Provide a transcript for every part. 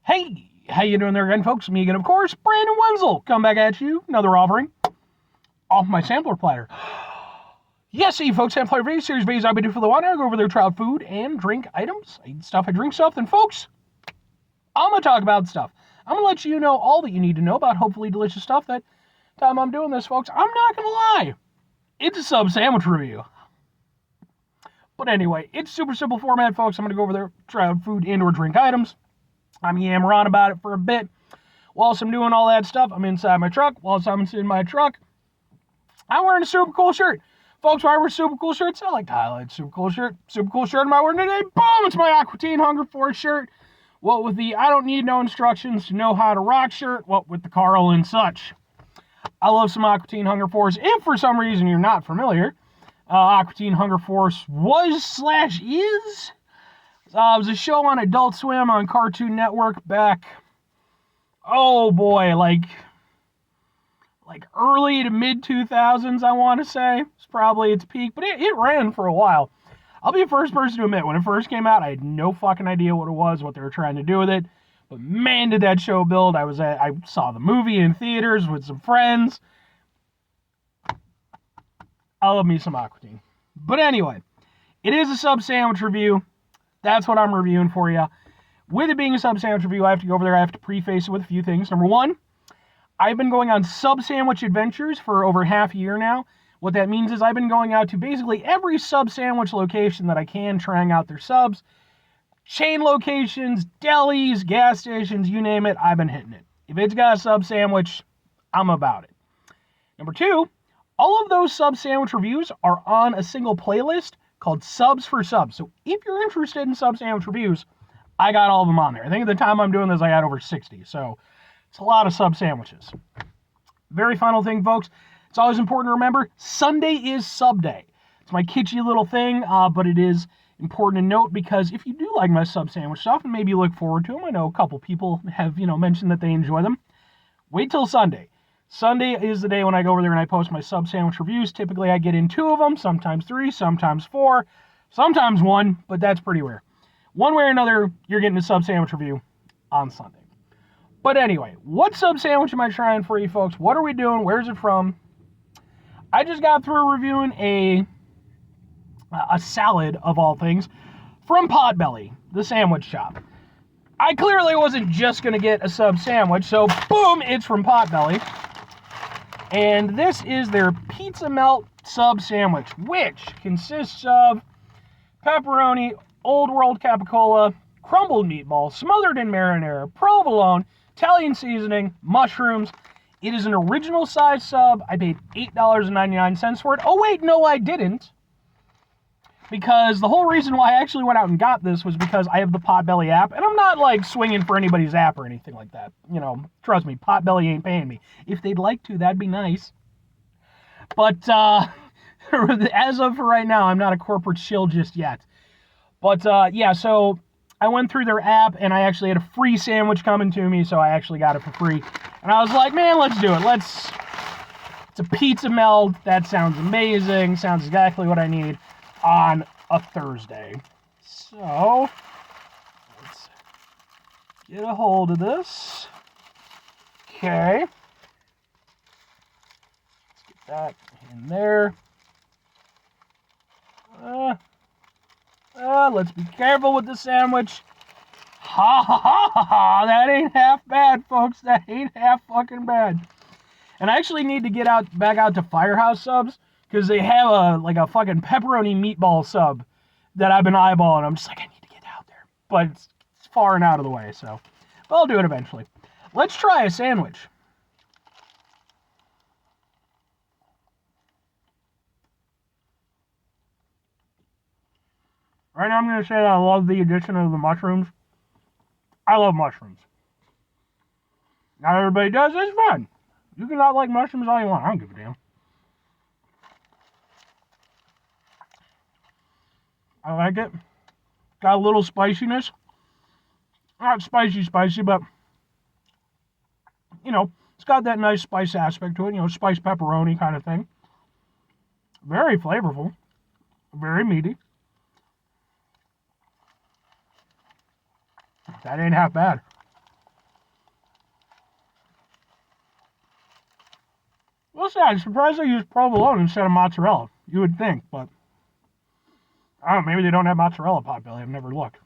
Hey, how you doing there again, folks? Me again, of course, Brandon Wenzel. Come back at you, another offering off my sampler platter. Yes, hey, folks, sampler video series videos I've been doing for the while. I go over their try food and drink items. I eat stuff, I drink stuff. Then, folks, I'm going to talk about stuff. I'm going to let you know all that you need to know about hopefully delicious stuff. That time I'm doing this, folks, I'm not going to lie. It's a sub sandwich review. But anyway, it's super simple format, folks. I'm going to go over their try food and or drink items. I'm yammering on about it for a bit. Whilst I'm doing all that stuff, I'm inside my truck. Whilst I'm in my truck, I'm wearing a super cool shirt. Folks, why I wear super cool shirts? I like to highlight super cool shirt. Super cool shirt am I wearing today? Boom! It's my Aqua Teen Hunger Force shirt. What with the I don't need no instructions to know how to rock shirt. What with the Carl and such. I love some Aqua Teen Hunger Force. If for some reason you're not familiar, Aqua Teen Hunger Force was/is. It was a show on Adult Swim on Cartoon Network back, oh boy, like early to mid 2000s, I want to say. It's probably its peak, but it ran for a while. I'll be the first person to admit, when it first came out, I had no fucking idea what it was, what they were trying to do with it. But man, did that show build. I saw the movie in theaters with some friends. I love me some Aqua Teen. But anyway, it is a sub sandwich review. That's what I'm reviewing for you. With it being a sub sandwich review, I have to go over there. I have to preface it with a few things. Number one, I've been going on sub sandwich adventures for over half a year now. What that means is I've been going out to basically every sub sandwich location that I can, trying out their subs. Chain locations, delis, gas stations, you name it, I've been hitting it. If it's got a sub sandwich, I'm about it. Number two, all of those sub sandwich reviews are on a single playlist called Subs for Subs. So if you're interested in sub sandwich reviews, I got all of them on there. I think at the time I'm doing this, I had over 60. So it's a lot of sub sandwiches. Very final thing, folks. It's always important to remember, Sunday is sub day. It's my kitschy little thing, but it is important to note because if you do like my sub sandwich stuff and maybe look forward to them, I know a couple people have, mentioned that they enjoy them. Wait till Sunday. Sunday is the day when I go over there and I post my sub sandwich reviews. Typically, I get in 2 of them, sometimes 3, sometimes 4, sometimes 1, but that's pretty rare. One way or another, you're getting a sub sandwich review on Sunday. But anyway, what sub sandwich am I trying for you folks? What are we doing? Where's it from? I just got through reviewing a salad, of all things, from Potbelly, the sandwich shop. I clearly wasn't just going to get a sub sandwich, so boom, it's from Potbelly. And this is their Pizza Melt Sub Sandwich, which consists of pepperoni, Old World Capicola, crumbled meatball, smothered in marinara, provolone, Italian seasoning, mushrooms. It is an original size sub. I paid $8.99 for it. Oh wait, no I didn't. Because the whole reason why I actually went out and got this was because I have the Potbelly app, and I'm not like swinging for anybody's app or anything like that. Trust me, Potbelly ain't paying me. If they'd like to, that'd be nice. But as of for right now, I'm not a corporate shill just yet. But yeah, so I went through their app, and I actually had a free sandwich coming to me, so I actually got it for free. And I was like, man, let's do it. It's a pizza melt. That sounds amazing. Sounds exactly what I need on a Thursday. So, let's get a hold of this. Okay. Let's get that in there. Let's be careful with the sandwich. Ha ha ha ha ha! That ain't half bad, folks. That ain't half fucking bad. And I actually need to get back out to Firehouse Subs, because they have a fucking pepperoni meatball sub that I've been eyeballing. I'm just like, I need to get out there. But it's far and out of the way, so. But I'll do it eventually. Let's try a sandwich. Right now I'm going to say that I love the addition of the mushrooms. I love mushrooms. Not everybody does. It's fine. You can not like mushrooms all you want. I don't give a damn. I like it. Got a little spiciness. Not spicy, but, it's got that nice spice aspect to it. Spiced pepperoni kind of thing. Very flavorful. Very meaty. That ain't half bad. will say, I'm surprised they used provolone instead of mozzarella. You would think, but I don't know, maybe they don't have mozzarella Potbelly. I've never looked.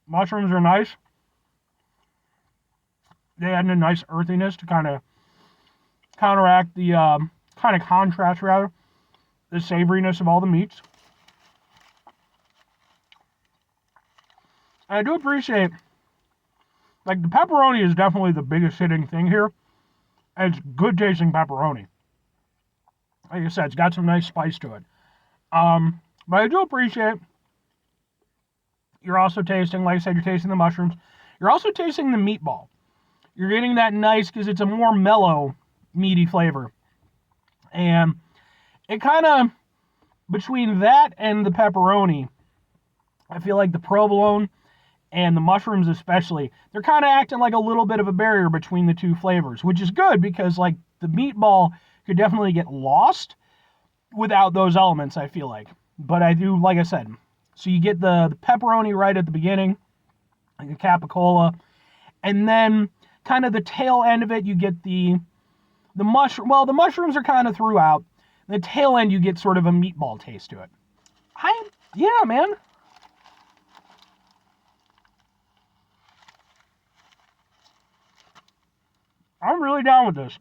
Mushrooms are nice. They add a nice earthiness to kind of counteract the kind of contrast, rather, the savoriness of all the meats. And I do appreciate, like, the pepperoni is definitely the biggest hitting thing here. And it's good tasting pepperoni. Like I said, it's got some nice spice to it. But I do appreciate you're also tasting, like I said, you're tasting the mushrooms. You're also tasting the meatball. You're getting that nice, because it's a more mellow, meaty flavor. And it kind of, between that and the pepperoni, I feel like the provolone and the mushrooms especially, they're kind of acting like a little bit of a barrier between the two flavors, which is good because, like, the meatball could definitely get lost without those elements, I feel like. But I do, like I said, so you get the pepperoni right at the beginning, like a capicola, and then kind of the tail end of it, you get the mushroom. Well, the mushrooms are kind of throughout. The tail end, you get sort of a meatball taste to it. Yeah, man. I'm really down with this.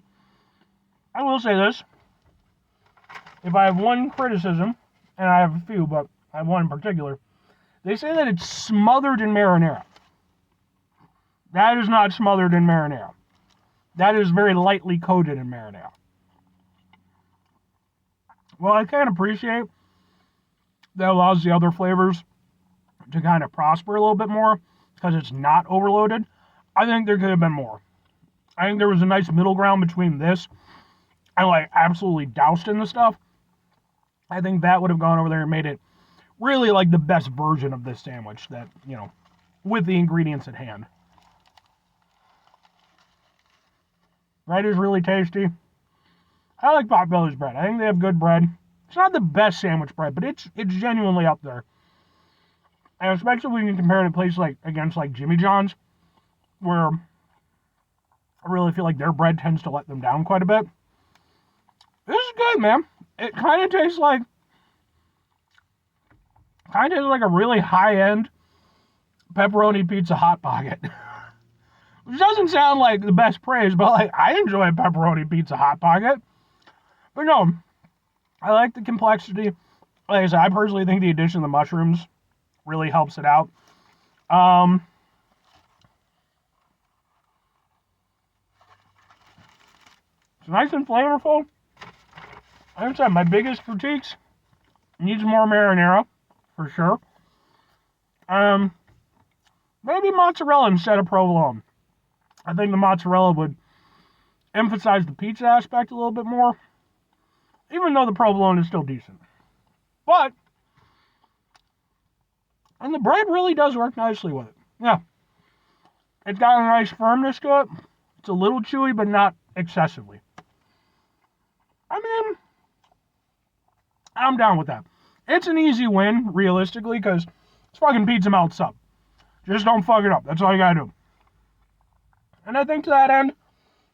I will say this. If I have one criticism, and I have a few, but I have one in particular, they say that it's smothered in marinara. That is not smothered in marinara. That is very lightly coated in marinara. Well, I can appreciate that allows the other flavors to kind of prosper a little bit more because it's not overloaded. I think there could have been more. I think there was a nice middle ground between this and, like, absolutely doused in the stuff. I think that would have gone over there and made it really, like, the best version of this sandwich that, you know, with the ingredients at hand. Bread is really tasty. I like Potbelly's bread. I think they have good bread. It's not the best sandwich bread, but it's genuinely up there. And especially when you compare it to places like, against, like, Jimmy John's, where I really feel like their bread tends to let them down quite a bit. This is good, man. It kind of tastes like a really high-end pepperoni pizza Hot Pocket. Which doesn't sound like the best praise, but, like, I enjoy a pepperoni pizza Hot Pocket. But no, I like the complexity. Like I said, I personally think the addition of the mushrooms really helps it out. It's nice and flavorful. Like I said, my biggest critiques, needs more marinara, for sure. Maybe mozzarella instead of provolone. I think the mozzarella would emphasize the pizza aspect a little bit more, even though the provolone is still decent. But, and the bread really does work nicely with it. Yeah. It's got a nice firmness to it. It's a little chewy, but not excessively. I mean, I'm down with that. It's an easy win, realistically, because it's fucking pizza melt sub. Just don't fuck it up. That's all you gotta do. And I think to that end,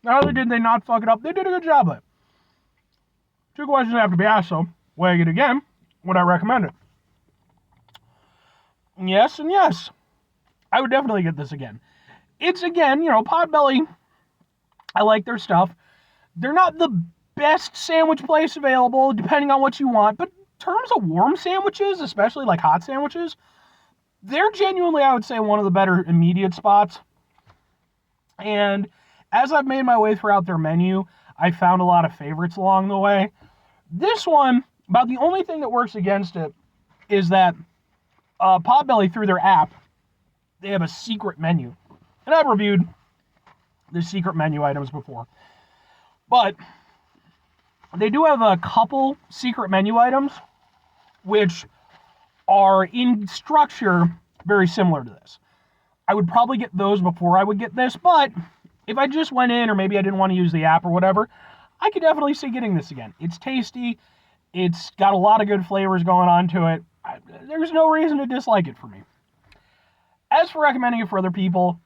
not only did they not fuck it up, they did a good job of it. Two questions have to be asked, so weighing it again, would I recommend it? Yes and yes. I would definitely get this again. It's, again, you know, Potbelly, I like their stuff. They're not the best sandwich place available, depending on what you want, but in terms of warm sandwiches, especially like hot sandwiches, they're genuinely, I would say, one of the better immediate spots. And as I've made my way throughout their menu, I found a lot of favorites along the way. This one, about the only thing that works against it is that Potbelly, through their app, they have a secret menu. And I've reviewed the secret menu items before. But they do have a couple secret menu items which are in structure very similar to this. I would probably get those before I would get this, but if I just went in, or maybe I didn't want to use the app or whatever, I could definitely see getting this again. It's tasty. It's got a lot of good flavors going on to it. There's no reason to dislike it for me. As for recommending it for other people,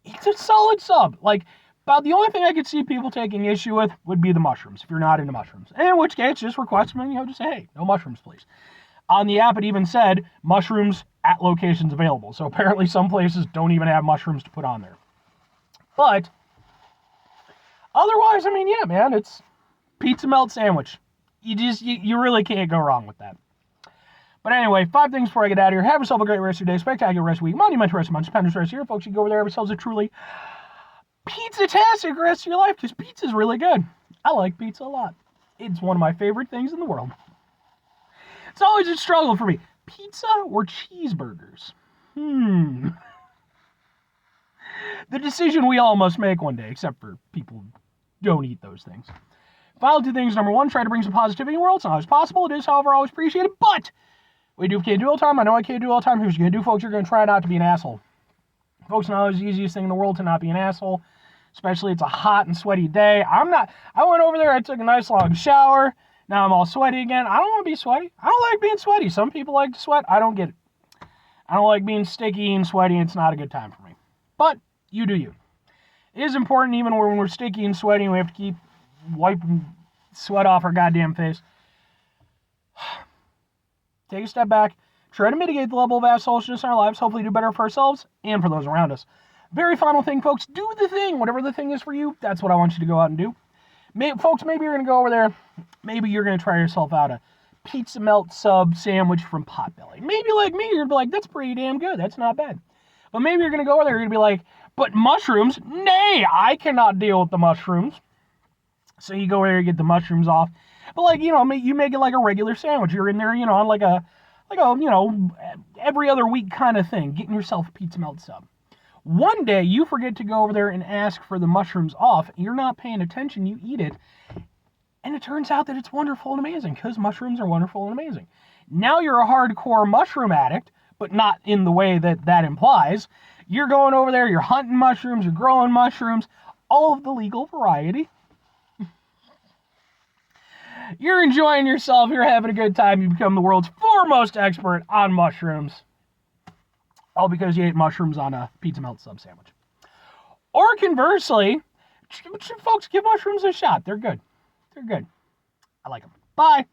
it's a solid sub. Like, About the only thing I could see people taking issue with would be the mushrooms, if you're not into mushrooms. In which case, just request them, just say, hey, no mushrooms, please. On the app, it even said mushrooms at locations available. So apparently some places don't even have mushrooms to put on there. But otherwise, yeah, man, it's pizza melt sandwich. You really can't go wrong with that. But anyway, 5 things before I get out of here. Have yourself a great rest of your day, spectacular rest of the week, monumental rest of the month, stupendous rest of the year. Folks, you go over there, have yourselves a truly pizza-tastic rest of your life, because pizza's really good. I like pizza a lot. It's one of my favorite things in the world. It's always a struggle for me. Pizza or cheeseburgers? The decision we all must make one day, except for people who don't eat those things. Final 2 things. Number 1, try to bring some positivity in the world. It's not always possible. It is, however, always appreciated. But we can't do all the time. I know I can't do all the time. Here's what you're going to do, folks. You're going to try not to be an asshole. Folks, not always the easiest thing in the world to not be an asshole. Especially it's a hot and sweaty day. I went over there. I took a nice long shower. Now I'm all sweaty again. I don't want to be sweaty. I don't like being sweaty. Some people like to sweat. I don't get it. I don't like being sticky and sweaty. It's not a good time for me. But you do you. It is important even when we're sticky and sweaty. We have to keep wiping sweat off our goddamn face. Take a step back. Try to mitigate the level of assholishness in our lives. Hopefully do better for ourselves and for those around us. Very final thing, folks. Do the thing. Whatever the thing is for you, that's what I want you to go out and do. Folks, maybe you're going to go over there. Maybe you're going to try yourself out a pizza melt sub sandwich from Potbelly. Maybe like me, you're going to be like, that's pretty damn good. That's not bad. But maybe you're going to go over there, you're going to be like, but mushrooms? Nay, I cannot deal with the mushrooms. So you go over there, you get the mushrooms off. But you make it like a regular sandwich. You're in there, on like a every other week kind of thing, getting yourself a pizza melt sub. One day, you forget to go over there and ask for the mushrooms off. You're not paying attention. You eat it. And it turns out that it's wonderful and amazing, because mushrooms are wonderful and amazing. Now you're a hardcore mushroom addict, but not in the way that implies. You're going over there, you're hunting mushrooms, you're growing mushrooms, all of the legal variety. You're enjoying yourself. You're having a good time. You become the world's foremost expert on mushrooms. All because you ate mushrooms on a pizza melt sub sandwich. Or conversely, folks, give mushrooms a shot. They're good. I like them. Bye.